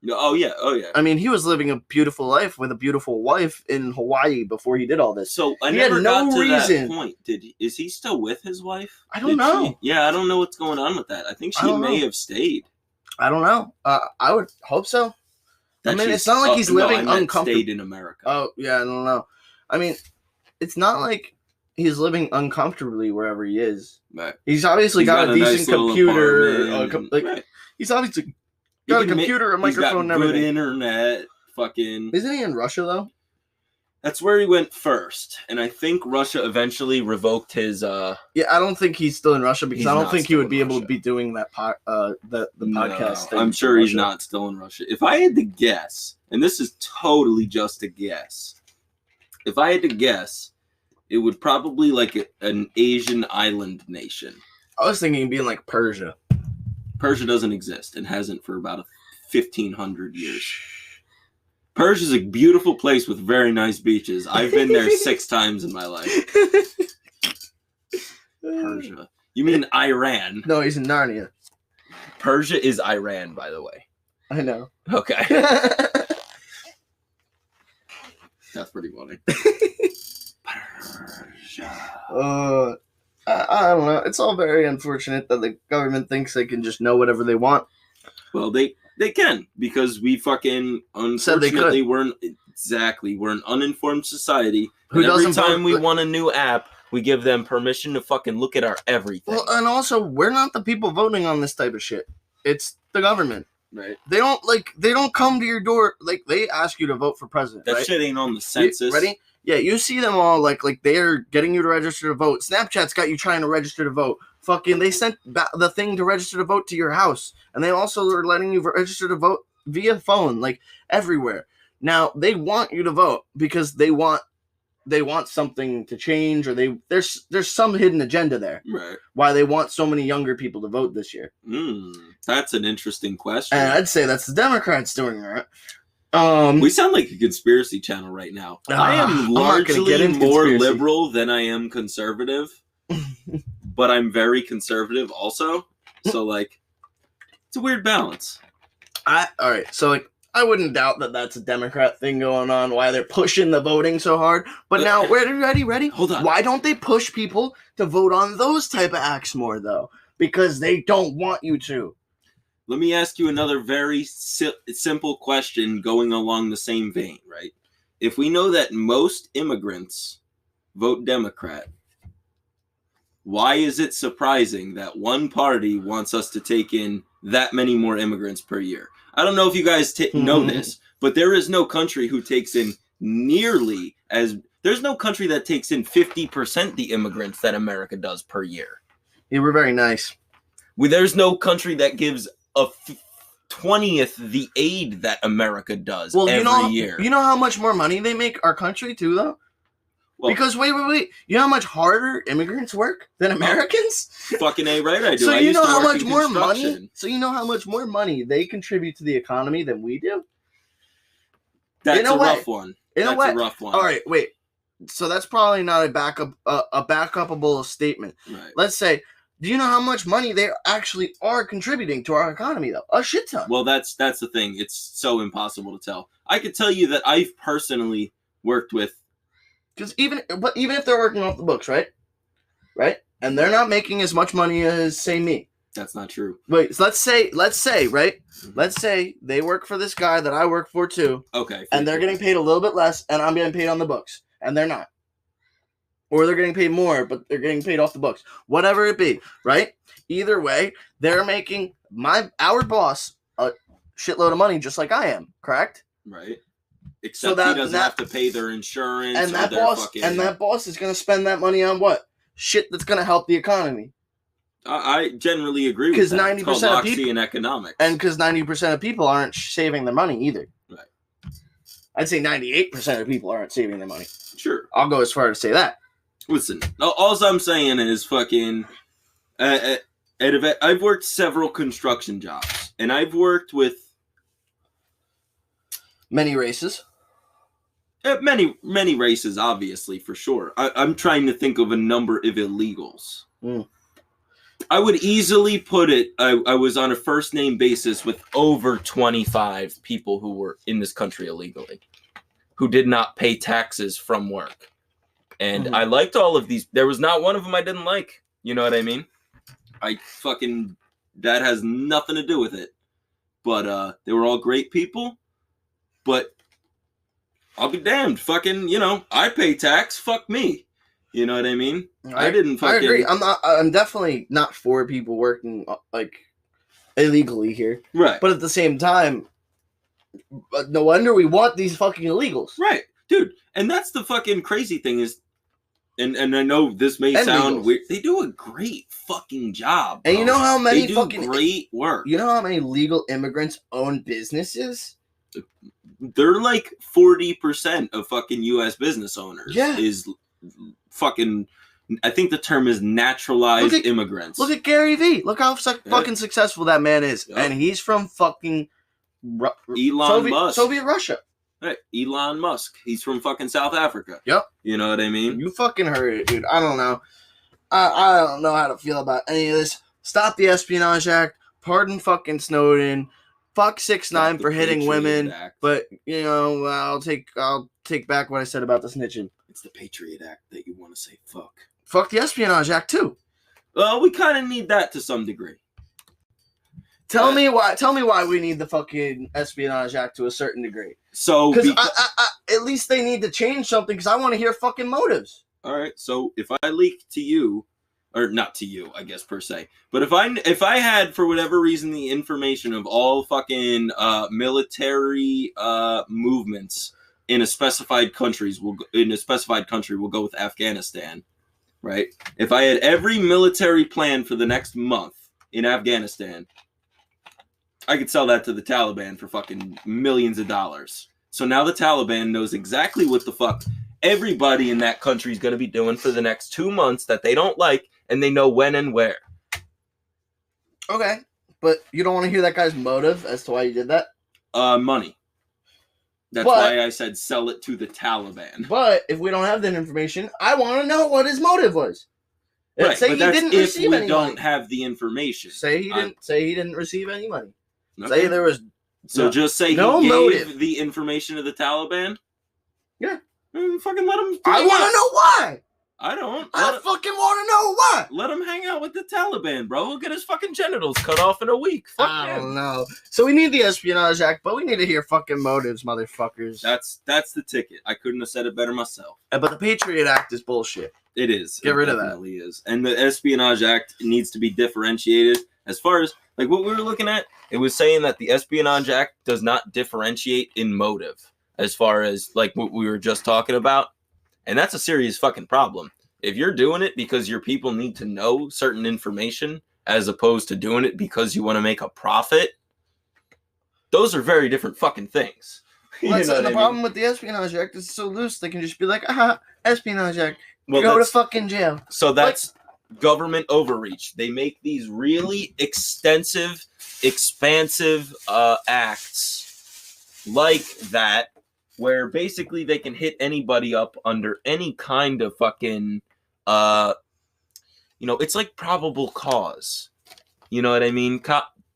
[SPEAKER 2] Oh yeah.
[SPEAKER 1] I mean, he was living a beautiful life with a beautiful wife in Hawaii before he did all this.
[SPEAKER 2] So I
[SPEAKER 1] He
[SPEAKER 2] never
[SPEAKER 1] had
[SPEAKER 2] got
[SPEAKER 1] no
[SPEAKER 2] to
[SPEAKER 1] reason.
[SPEAKER 2] that point. Is he still with his wife?
[SPEAKER 1] I don't know.
[SPEAKER 2] Yeah, I don't know what's going on with that. I think
[SPEAKER 1] I
[SPEAKER 2] she
[SPEAKER 1] don't
[SPEAKER 2] may
[SPEAKER 1] know.
[SPEAKER 2] have stayed.
[SPEAKER 1] I don't know. I would hope so. I mean, it's not like he's living uncomfortable.
[SPEAKER 2] Stayed in America.
[SPEAKER 1] Oh, yeah, I don't know. I mean, it's not like he's living uncomfortably wherever he is.
[SPEAKER 2] Right.
[SPEAKER 1] He's obviously got a
[SPEAKER 2] nice
[SPEAKER 1] decent
[SPEAKER 2] little
[SPEAKER 1] computer.
[SPEAKER 2] apartment. Right.
[SPEAKER 1] He's obviously
[SPEAKER 2] He
[SPEAKER 1] got a
[SPEAKER 2] can
[SPEAKER 1] computer, a microphone, and
[SPEAKER 2] He's got good
[SPEAKER 1] everything.
[SPEAKER 2] internet. Fucking.
[SPEAKER 1] Isn't he in Russia, though?
[SPEAKER 2] That's where he went first, and I think Russia eventually revoked his.
[SPEAKER 1] Yeah, I don't think he's still in Russia because
[SPEAKER 2] He's
[SPEAKER 1] I don't
[SPEAKER 2] not
[SPEAKER 1] think he
[SPEAKER 2] still
[SPEAKER 1] would
[SPEAKER 2] in
[SPEAKER 1] be able to
[SPEAKER 2] Russia.
[SPEAKER 1] be doing that the podcast thing.
[SPEAKER 2] I'm sure
[SPEAKER 1] in
[SPEAKER 2] he's
[SPEAKER 1] Russia.
[SPEAKER 2] not still in Russia. If I had to guess, and this is totally just a guess, if I had to guess, it would probably like an Asian island nation.
[SPEAKER 1] I was thinking being like Persia.
[SPEAKER 2] Persia doesn't exist and hasn't for about 1,500 years. Persia's a beautiful place with very nice beaches. I've been there 6 times in my life. Persia. You mean Iran?
[SPEAKER 1] No, he's in Narnia.
[SPEAKER 2] Persia is Iran, by the way.
[SPEAKER 1] I know.
[SPEAKER 2] Okay. That's pretty funny. Persia.
[SPEAKER 1] I don't know. It's all very unfortunate that the government thinks they can just know whatever they want.
[SPEAKER 2] Well, they can, because we fucking
[SPEAKER 1] Said they
[SPEAKER 2] unfortunately we're an uninformed society.
[SPEAKER 1] Who
[SPEAKER 2] And every
[SPEAKER 1] doesn't
[SPEAKER 2] time
[SPEAKER 1] vote-
[SPEAKER 2] we want a new app, we give them permission to fucking look at our everything.
[SPEAKER 1] Well, and also, we're not the people voting on this type of shit. It's the government.
[SPEAKER 2] Right.
[SPEAKER 1] They don't come to your door. Like, they ask you to vote for president,
[SPEAKER 2] That
[SPEAKER 1] right?
[SPEAKER 2] shit ain't on the
[SPEAKER 1] You-
[SPEAKER 2] census.
[SPEAKER 1] ready? Yeah, you see them all like they're getting you to register to vote. Snapchat's got you trying to register to vote. Fucking, they sent the thing to register to vote to your house, and they also are letting you register to vote via phone, like everywhere. Now they want you to vote because they want something to change, or there's some hidden agenda there.
[SPEAKER 2] Right.
[SPEAKER 1] Why they want so many younger people to vote this year?
[SPEAKER 2] That's an interesting question.
[SPEAKER 1] And I'd say that's the Democrats doing that.
[SPEAKER 2] We sound like a conspiracy channel right now. I am
[SPEAKER 1] I'm not gonna get
[SPEAKER 2] largely
[SPEAKER 1] into
[SPEAKER 2] more
[SPEAKER 1] conspiracy.
[SPEAKER 2] liberal than I am conservative, but I'm very conservative also. So, like, it's a weird balance.
[SPEAKER 1] All right, so like I wouldn't doubt that that's a Democrat thing going on. Why they're pushing the voting so hard? But now, ready?
[SPEAKER 2] Hold on.
[SPEAKER 1] Why don't they push people to vote on those type of acts more though? Because they don't want you to.
[SPEAKER 2] Let me ask you another very simple question going along the same vein, right? If we know that most immigrants vote Democrat, why is it surprising that one party wants us to take in that many more immigrants per year? I don't know if you guys know this, but there is no country who takes in nearly as... There's no country that takes in 50% the immigrants that America does per year.
[SPEAKER 1] You were very nice.
[SPEAKER 2] There's no country that gives a 20th the aid that America does every year.
[SPEAKER 1] You know how much more money they make our country too, though.
[SPEAKER 2] Well,
[SPEAKER 1] Because wait, you know how much harder immigrants work than Americans?
[SPEAKER 2] fucking A right, I do.
[SPEAKER 1] So
[SPEAKER 2] I
[SPEAKER 1] you
[SPEAKER 2] used
[SPEAKER 1] know
[SPEAKER 2] to
[SPEAKER 1] how
[SPEAKER 2] work
[SPEAKER 1] much
[SPEAKER 2] in
[SPEAKER 1] more money?
[SPEAKER 2] construction.
[SPEAKER 1] So you know how much more money they contribute to the economy than we do?
[SPEAKER 2] That's
[SPEAKER 1] In a
[SPEAKER 2] a
[SPEAKER 1] way.
[SPEAKER 2] rough one.
[SPEAKER 1] In a
[SPEAKER 2] That's
[SPEAKER 1] way.
[SPEAKER 2] a rough one.
[SPEAKER 1] All right, wait. So that's probably not a backupable statement.
[SPEAKER 2] Right.
[SPEAKER 1] Let's say, do you know how much money they actually are contributing to our economy, though? A shit ton.
[SPEAKER 2] Well, that's the thing. It's so impossible to tell. I could tell you that I've personally worked with...
[SPEAKER 1] Because even if they're working off the books, right? And they're not making as much money as, say, me.
[SPEAKER 2] That's not true.
[SPEAKER 1] Wait, so let's say, right? Let's say they work for this guy that I work for too,
[SPEAKER 2] Okay.
[SPEAKER 1] and they're getting paid a little bit less, and I'm getting paid on the books, and they're not. Or they're getting paid more, but they're getting paid off the books. Whatever it be, right? Either way, they're making our boss a shitload of money just like I am, correct?
[SPEAKER 2] Right. Except
[SPEAKER 1] that-
[SPEAKER 2] he doesn't
[SPEAKER 1] that-
[SPEAKER 2] have to pay their insurance
[SPEAKER 1] And
[SPEAKER 2] or
[SPEAKER 1] that
[SPEAKER 2] their
[SPEAKER 1] boss
[SPEAKER 2] fucking...
[SPEAKER 1] and that boss is going to spend that money on what? Shit that's going to help the economy.
[SPEAKER 2] I generally agree with
[SPEAKER 1] 'Cause
[SPEAKER 2] that.
[SPEAKER 1] 90%
[SPEAKER 2] It's called
[SPEAKER 1] of
[SPEAKER 2] Oxy
[SPEAKER 1] people-
[SPEAKER 2] in economics.
[SPEAKER 1] And because 90% of people aren't saving their money either.
[SPEAKER 2] Right.
[SPEAKER 1] I'd say 98% of people aren't saving their money.
[SPEAKER 2] Sure.
[SPEAKER 1] I'll go as far as to say that.
[SPEAKER 2] Listen, all I'm saying is fucking... I've worked several construction jobs, and I've worked with
[SPEAKER 1] Many races.
[SPEAKER 2] many races, obviously, for sure. I'm trying to think of a number of illegals. I would easily put it. I was on a first name basis with over 25 people who were in this country illegally, who did not pay taxes from work, and I liked all of these. There was not one of them I didn't like. You know what I mean? That has nothing to do with it. But they were all great people. But I'll be damned. Fucking, I pay tax. Fuck me. You know what I mean? I didn't fucking...
[SPEAKER 1] I agree. I'm definitely not for people working, illegally here.
[SPEAKER 2] Right.
[SPEAKER 1] But at the same time, no wonder we want these fucking illegals.
[SPEAKER 2] Right. Dude, and that's the fucking crazy thing is, and I know this may sound weird, they do a great fucking job, bro.
[SPEAKER 1] And you know how many
[SPEAKER 2] they do
[SPEAKER 1] fucking...
[SPEAKER 2] great work.
[SPEAKER 1] You know how many legal immigrants own businesses?
[SPEAKER 2] They're like 40% of fucking U.S. business owners.
[SPEAKER 1] Yeah.
[SPEAKER 2] Is fucking... I think the term is naturalized immigrants.
[SPEAKER 1] Look at Gary Vee. Look how fucking successful that man is.
[SPEAKER 2] Yep.
[SPEAKER 1] And he's from fucking...
[SPEAKER 2] Elon Musk.
[SPEAKER 1] Soviet Russia.
[SPEAKER 2] Right. Elon Musk. He's from fucking South Africa.
[SPEAKER 1] Yep.
[SPEAKER 2] You know what I mean?
[SPEAKER 1] You fucking heard it, dude. I don't know. I don't know how to feel about any of this. Stop the Espionage Act. Pardon fucking Snowden. Fuck 6ix9ine for hitting
[SPEAKER 2] Patriot
[SPEAKER 1] women.
[SPEAKER 2] Act.
[SPEAKER 1] But, I'll take back what I said about the snitching.
[SPEAKER 2] It's the Patriot Act that you want to say fuck.
[SPEAKER 1] Fuck the Espionage Act, too.
[SPEAKER 2] Well, we kind of need that to some degree.
[SPEAKER 1] Tell me why we need the fucking Espionage Act to a certain degree.
[SPEAKER 2] So,
[SPEAKER 1] Because at least they need to change something, because I want to hear fucking motives.
[SPEAKER 2] all right. So if I leak to you, or not to you, I guess per se, but if I had for whatever reason the information of all fucking military movements in a specified country, we'll go with Afghanistan, right? If I had every military plan for the next month in Afghanistan, I could sell that to the Taliban for fucking millions of dollars. So now the Taliban knows exactly what the fuck everybody in that country is going to be doing for the next 2 months that they don't like, and they know when and where.
[SPEAKER 1] Okay, but you don't want to hear that guy's motive as to why he did that?
[SPEAKER 2] Money. That's why I said sell it to the Taliban.
[SPEAKER 1] But if we don't have that information, I want to know what his motive was.
[SPEAKER 2] Right,
[SPEAKER 1] Say
[SPEAKER 2] but
[SPEAKER 1] he
[SPEAKER 2] that's
[SPEAKER 1] didn't
[SPEAKER 2] if
[SPEAKER 1] receive
[SPEAKER 2] we
[SPEAKER 1] any
[SPEAKER 2] don't
[SPEAKER 1] money.
[SPEAKER 2] have the information.
[SPEAKER 1] Say he didn't receive any money.
[SPEAKER 2] Okay.
[SPEAKER 1] Say there was
[SPEAKER 2] just say
[SPEAKER 1] no
[SPEAKER 2] he gave
[SPEAKER 1] motive.
[SPEAKER 2] the information to the Taliban?
[SPEAKER 1] Yeah.
[SPEAKER 2] Fucking let him...
[SPEAKER 1] I want to know why.
[SPEAKER 2] I don't.
[SPEAKER 1] I fucking want to know why.
[SPEAKER 2] Let him hang out with the Taliban, bro. He'll get his fucking genitals cut off in a week. Fuck
[SPEAKER 1] I
[SPEAKER 2] him.
[SPEAKER 1] don't know. So we need the Espionage Act, but we need to hear fucking motives, motherfuckers.
[SPEAKER 2] That's the ticket. I couldn't have said it better myself.
[SPEAKER 1] But the Patriot Act is bullshit.
[SPEAKER 2] It is.
[SPEAKER 1] Get rid of
[SPEAKER 2] It
[SPEAKER 1] that.
[SPEAKER 2] definitely is. And the Espionage Act needs to be differentiated. As far as, like, what we were looking at, it was saying that the Espionage Act does not differentiate in motive, as far as, like, what we were just talking about. And that's a serious fucking problem. If you're doing it because your people need to know certain information, as opposed to doing it because you want to make a profit, those are very different fucking things.
[SPEAKER 1] Well, that's the problem with the Espionage Act is it's so loose. They can just be like, Espionage Act.
[SPEAKER 2] Well,
[SPEAKER 1] go to fucking jail.
[SPEAKER 2] So that's government overreach. They make these really extensive, expansive acts like that, where basically they can hit anybody up under any kind of fucking, it's like probable cause. You know what I mean?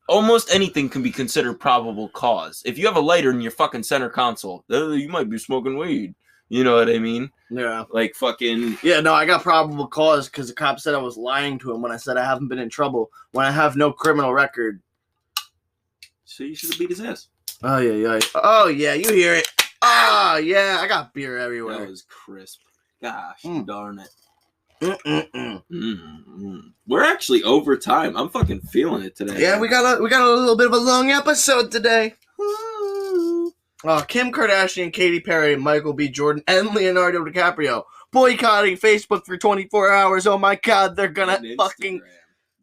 [SPEAKER 2] Almost anything can be considered probable cause. If you have a lighter in your fucking center console, you might be smoking weed. You know what I mean?
[SPEAKER 1] Yeah.
[SPEAKER 2] Like fucking...
[SPEAKER 1] Yeah, no, I got probable cause because the cop said I was lying to him when I said I haven't been in trouble, when I have no criminal record.
[SPEAKER 2] So you should have beat his ass.
[SPEAKER 1] Oh, yeah. Oh, yeah, you hear it. Ah, yeah, I got beer everywhere.
[SPEAKER 2] That was crisp. Gosh, darn it. We're actually over time. I'm fucking feeling it today.
[SPEAKER 1] Yeah, we got a little bit of a long episode today. Kim Kardashian, Katy Perry, Michael B. Jordan, and Leonardo DiCaprio boycotting Facebook for 24 hours. Oh my God, they're gonna fucking...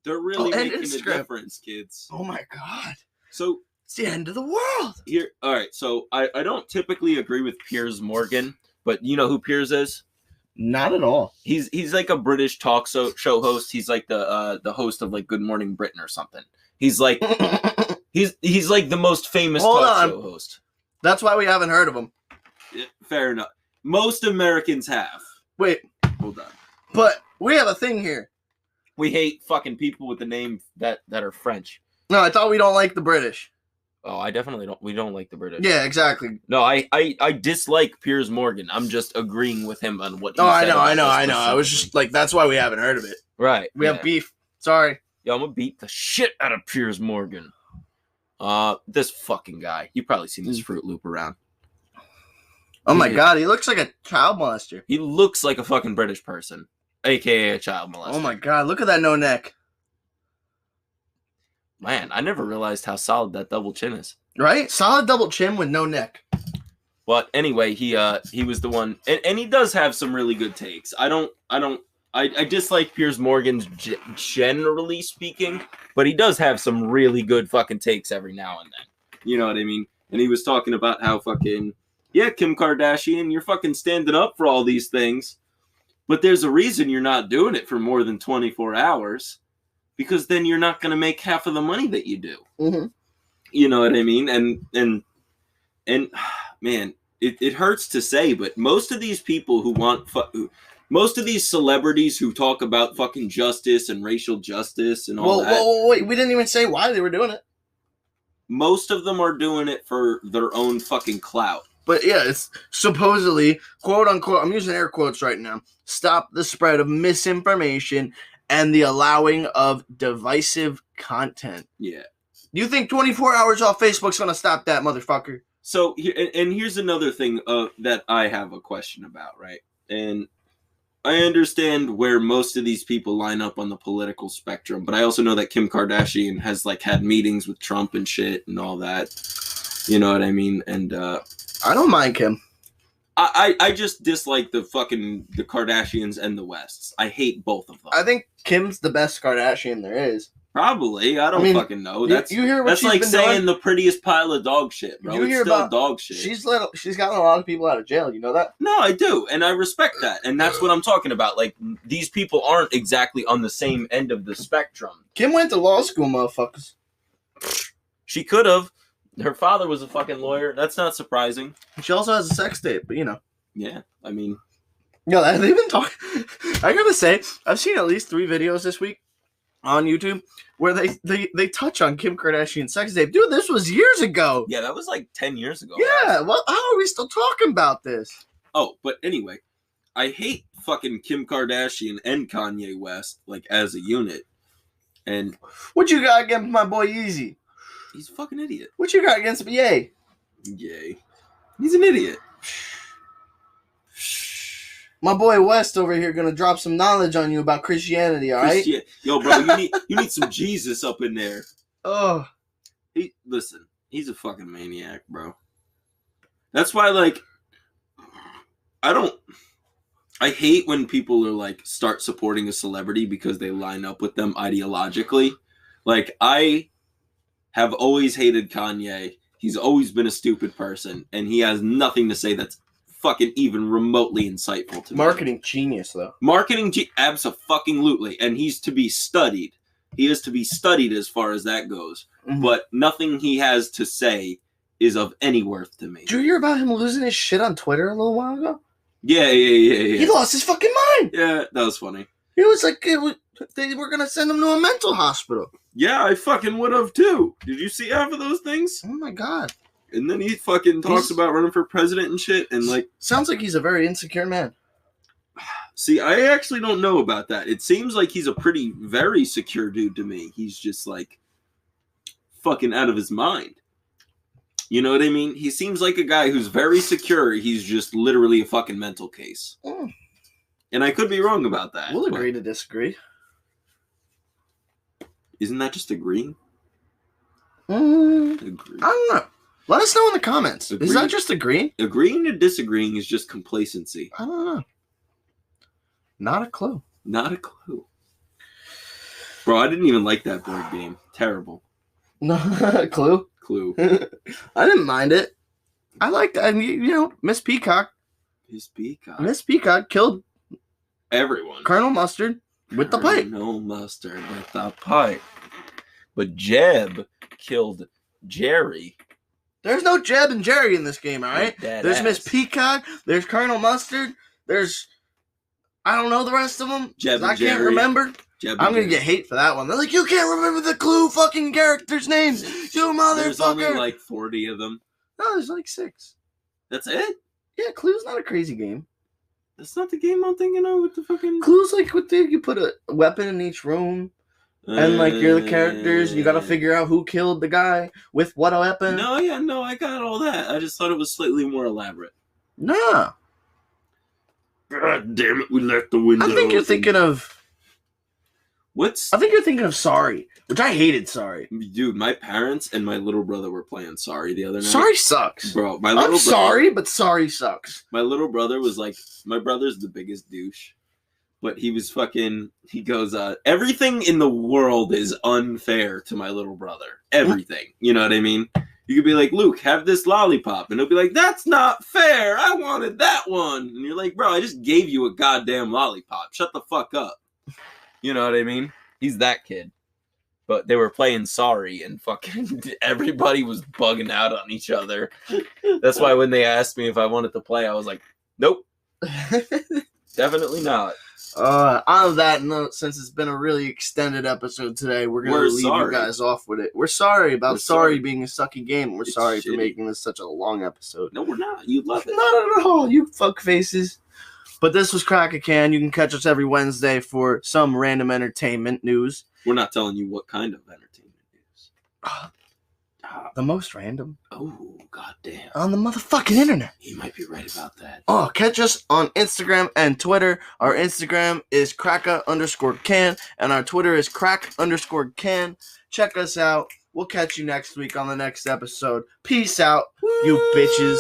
[SPEAKER 2] They're really making
[SPEAKER 1] Instagram.
[SPEAKER 2] a difference, kids.
[SPEAKER 1] Oh my God.
[SPEAKER 2] So...
[SPEAKER 1] It's the end of the world.
[SPEAKER 2] Here, all right, so I don't typically agree with Piers Morgan, but you know who Piers is?
[SPEAKER 1] Not at all.
[SPEAKER 2] He's like a British talk show host. He's like the host of like Good Morning Britain or something. He's like he's like the most famous show host.
[SPEAKER 1] That's why we haven't heard of him.
[SPEAKER 2] Yeah, fair enough. Most Americans have.
[SPEAKER 1] Wait,
[SPEAKER 2] Hold on.
[SPEAKER 1] but we have a thing here.
[SPEAKER 2] We hate fucking people with the name that are French.
[SPEAKER 1] No, I thought we don't like the British.
[SPEAKER 2] Oh, I definitely don't. We don't like the British.
[SPEAKER 1] Yeah, exactly.
[SPEAKER 2] No, I dislike Piers Morgan. I'm just agreeing with him on what he
[SPEAKER 1] Oh,
[SPEAKER 2] said.
[SPEAKER 1] I know.
[SPEAKER 2] about this
[SPEAKER 1] I was just like, that's why we haven't heard of it.
[SPEAKER 2] right.
[SPEAKER 1] We have beef. Sorry.
[SPEAKER 2] Yo, I'm gonna beat the shit out of Piers Morgan. This fucking guy. You've probably seen this Fruit Loop around.
[SPEAKER 1] Oh my god, he looks like a child molester.
[SPEAKER 2] He looks like a fucking British person, aka a child molester.
[SPEAKER 1] Oh my god, look at that no neck.
[SPEAKER 2] Man, I never realized how solid that double chin is.
[SPEAKER 1] Right? Solid double chin with no neck.
[SPEAKER 2] But anyway, he was the one, and he does have some really good takes. I dislike Piers Morgan's generally speaking, but he does have some really good fucking takes every now and then. You know what I mean? And he was talking about how fucking, yeah, Kim Kardashian, you're fucking standing up for all these things, but there's a reason you're not doing it for more than 24 hours, because then you're not going to make half of the money that you do.
[SPEAKER 1] Mm-hmm.
[SPEAKER 2] You know what I mean? And man, it hurts to say, but most of these people who want most of these celebrities who talk about fucking justice and racial justice and all that.
[SPEAKER 1] Whoa, wait, we didn't even say why they were doing it.
[SPEAKER 2] Most of them are doing it for their own fucking clout.
[SPEAKER 1] But yeah, it's supposedly, quote unquote, I'm using air quotes right now, stop the spread of misinformation and the allowing of divisive content.
[SPEAKER 2] Yeah.
[SPEAKER 1] You think 24 hours off Facebook's going to stop that, motherfucker?
[SPEAKER 2] So, and here's another thing that I have a question about, right? And I understand where most of these people line up on the political spectrum, but I also know that Kim Kardashian has like had meetings with Trump and shit and all that. You know what I mean? And
[SPEAKER 1] I don't mind Kim.
[SPEAKER 2] I just dislike the Kardashians and the Wests. I hate both of them.
[SPEAKER 1] I think Kim's the best Kardashian there is.
[SPEAKER 2] Probably. I don't fucking know. That's
[SPEAKER 1] you hear what
[SPEAKER 2] that's
[SPEAKER 1] she's
[SPEAKER 2] like
[SPEAKER 1] been
[SPEAKER 2] saying
[SPEAKER 1] doing?
[SPEAKER 2] the prettiest pile of dog shit, bro.
[SPEAKER 1] You
[SPEAKER 2] It's
[SPEAKER 1] hear
[SPEAKER 2] still
[SPEAKER 1] about
[SPEAKER 2] dog shit.
[SPEAKER 1] She's gotten a lot of people out of jail. You know that?
[SPEAKER 2] No, I do, and I respect that, and that's what I'm talking about. Like, these people aren't exactly on the same end of the spectrum.
[SPEAKER 1] Kim went to law school, motherfuckers.
[SPEAKER 2] She could have. Her father was a fucking lawyer. That's not surprising.
[SPEAKER 1] She also has a sex tape, but you know.
[SPEAKER 2] Yeah, I mean,
[SPEAKER 1] No, they've been talking. I gotta say, I've seen at least 3 videos this week on YouTube where they touch on Kim Kardashian's sex tape. Dude, this was years ago.
[SPEAKER 2] yeah, that was like 10 years ago.
[SPEAKER 1] Yeah, well, how are we still talking about this?
[SPEAKER 2] Oh, but anyway, I hate fucking Kim Kardashian and Kanye West, like, as a unit. And
[SPEAKER 1] What you got against my boy Yeezy?
[SPEAKER 2] he's a fucking idiot.
[SPEAKER 1] What you got against me? Yay.
[SPEAKER 2] Yay. He's an idiot.
[SPEAKER 1] My boy West over here gonna drop some knowledge on you about Christianity, alright?
[SPEAKER 2] Yo, bro, you need some Jesus up in there.
[SPEAKER 1] Oh.
[SPEAKER 2] Listen, he's a fucking maniac, bro. That's why, like, I hate when people are like start supporting a celebrity because they line up with them ideologically. Like, I have always hated Kanye. He's always been a stupid person, and he has nothing to say that's fucking even remotely insightful to me.
[SPEAKER 1] Marketing genius, though.
[SPEAKER 2] Abso-fucking-lutely, and he's to be studied. He is to be studied as far as that goes.
[SPEAKER 1] Mhm.
[SPEAKER 2] But nothing he has to say is of any worth to me.
[SPEAKER 1] Did you hear about him losing his shit on Twitter a little while ago?
[SPEAKER 2] Yeah.
[SPEAKER 1] He lost his fucking mind.
[SPEAKER 2] Yeah, that was funny.
[SPEAKER 1] He was like, they were gonna send him to a mental hospital.
[SPEAKER 2] Yeah, I fucking would have too. Did you see half of those things?
[SPEAKER 1] Oh my god.
[SPEAKER 2] And then he fucking talks about running for president and shit, and like,
[SPEAKER 1] Sounds like he's a very insecure man.
[SPEAKER 2] see, I actually don't know about that. It seems like he's a very secure dude to me. He's just like fucking out of his mind. You know what I mean? He seems like a guy who's very secure. He's just literally a fucking mental case.
[SPEAKER 1] Mm.
[SPEAKER 2] And I could be wrong about that.
[SPEAKER 1] We'll
[SPEAKER 2] but
[SPEAKER 1] agree to disagree.
[SPEAKER 2] Isn't that just agreeing?
[SPEAKER 1] I
[SPEAKER 2] Agree.
[SPEAKER 1] don't know. Let us know in the comments.
[SPEAKER 2] Agree.
[SPEAKER 1] Is that just agreeing?
[SPEAKER 2] Agreeing to disagreeing is just complacency.
[SPEAKER 1] I don't know. Not a clue.
[SPEAKER 2] Not a clue. Bro, I didn't even like that board game. Terrible.
[SPEAKER 1] Not a clue.
[SPEAKER 2] Clue.
[SPEAKER 1] I didn't mind it. I liked it. I mean, you know, Miss Peacock.
[SPEAKER 2] His peacock.
[SPEAKER 1] Miss Peacock killed
[SPEAKER 2] Everyone.
[SPEAKER 1] Colonel Mustard with the pipe.
[SPEAKER 2] No mustard with the pipe. But Jeb killed Jerry.
[SPEAKER 1] There's no Jeb and Jerry in this game, all right?
[SPEAKER 2] Dead
[SPEAKER 1] There's
[SPEAKER 2] ass.
[SPEAKER 1] Miss Peacock. There's Colonel Mustard. There's, I don't know the rest of them.
[SPEAKER 2] Jeb and
[SPEAKER 1] I can't
[SPEAKER 2] Jerry.
[SPEAKER 1] remember. I'm gonna get hate for that one. They're like, you can't remember the Clue fucking characters' names, you motherfucker.
[SPEAKER 2] There's only like 40 of them.
[SPEAKER 1] No, there's like 6.
[SPEAKER 2] That's it?
[SPEAKER 1] Yeah, Clue's not a crazy game.
[SPEAKER 2] That's not the game I'm thinking of with the fucking...
[SPEAKER 1] Clue's like you put a weapon in each room, and like you're the characters, and you gotta figure out who killed the guy with what weapon.
[SPEAKER 2] No, I got all that. I just thought it was slightly more elaborate.
[SPEAKER 1] Nah.
[SPEAKER 2] God damn it, we left the window.
[SPEAKER 1] I think you're thinking of...
[SPEAKER 2] What's...
[SPEAKER 1] I think you're thinking of Sorry, which I hated Sorry.
[SPEAKER 2] Dude, my parents and my little brother were playing Sorry the other night.
[SPEAKER 1] Sorry sucks.
[SPEAKER 2] Bro, my little
[SPEAKER 1] I'm
[SPEAKER 2] brother...
[SPEAKER 1] sorry, but Sorry sucks.
[SPEAKER 2] My little brother was like... My brother's the biggest douche. But he was fucking... He goes, everything in the world is unfair to my little brother. Everything. You know what I mean? You could be like, Luke, have this lollipop. And he'll be like, that's not fair. I wanted that one. And you're like, bro, I just gave you a goddamn lollipop. Shut the fuck up. You know what I mean? He's that kid. But they were playing Sorry, and fucking everybody was bugging out on each other. That's why when they asked me if I wanted to play, I was like, nope. Definitely not.
[SPEAKER 1] On that note, since it's been a really extended episode today, we're going to leave you guys off with it. We're sorry about Sorry being a sucky game. We're sorry for making this such a long episode.
[SPEAKER 2] No, we're not. You love it.
[SPEAKER 1] Not at all, you fuck faces. But this was Crack a Can. You can catch us every Wednesday for some random entertainment news.
[SPEAKER 2] We're not telling you what kind of entertainment news.
[SPEAKER 1] The most random.
[SPEAKER 2] Oh, goddamn.
[SPEAKER 1] On the motherfucking internet.
[SPEAKER 2] You might be right about that.
[SPEAKER 1] Oh, catch us on Instagram and Twitter. Our Instagram is cracka_can, and our Twitter is crack_can. Check us out. We'll catch you next week on the next episode. Peace out, you bitches.